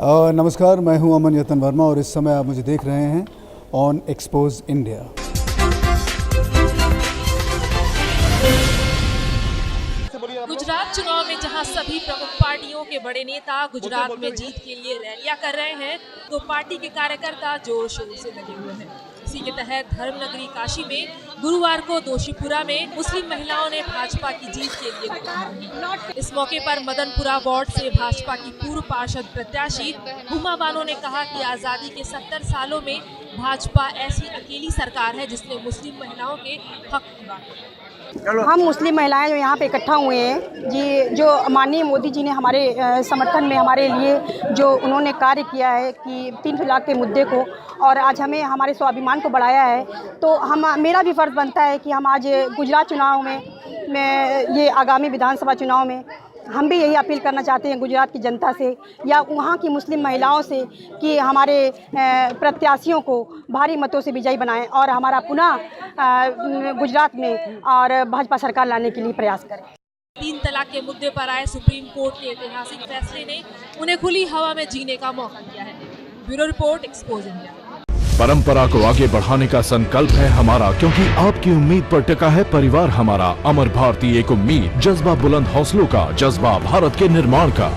नमस्कार, मैं हूं अमन यतन वर्मा और इस समय आप मुझे देख रहे हैं ऑन एक्सपोज इंडिया। गुजरात चुनाव में जहां सभी प्रमुख पार्टियों के बड़े नेता गुजरात में जीत के लिए रैलियां कर रहे हैं, तो पार्टी के कार्यकर्ता जोर शोर से लगे हुए हैं। इसी के तहत धर्मनगरी काशी में गुरुवार को दोशीपुरा में मुस्लिम महिलाओं ने भाजपा की जीत के लिए वोट। इस मौके पर मदनपुरा वार्ड से भाजपा की पूर्व पार्षद प्रत्याशी हुमा बानो ने कहा कि आजादी के 70 सालों में भाजपा ऐसी अकेली सरकार है जिसने मुस्लिम महिलाओं के हक पूरा किए। हम मुस्लिम महिलाएं जो यहाँ पे इकट्ठा हुए हैं जी, जो माननीय मोदी जी ने हमारे समर्थन में हमारे लिए जो उन्होंने कार्य किया है कि 3 तलाक के मुद्दे को, और आज हमें हमारे स्वाभिमान को बढ़ाया है, तो मेरा भी फ़र्ज़ बनता है कि हम आज गुजरात चुनाव में ये आगामी विधानसभा चुनाव में हम भी यही अपील करना चाहते हैं गुजरात की जनता से या वहाँ की मुस्लिम महिलाओं से कि हमारे प्रत्याशियों को भारी मतों से विजयी बनाएं और हमारा पुनः गुजरात में और भाजपा सरकार लाने के लिए प्रयास करें। 3 तलाक के मुद्दे पर आए सुप्रीम कोर्ट के ऐतिहासिक फैसले ने उन्हें खुली हवा में जीने का मौका दिया है। Bureau report, expose India. परंपरा को आगे बढ़ाने का संकल्प है हमारा, क्योंकि आपकी उम्मीद पर टिका है परिवार हमारा। अमर भारती एक उम्मीद, जज्बा बुलंद हौसलों का, जज्बा भारत के निर्माण का।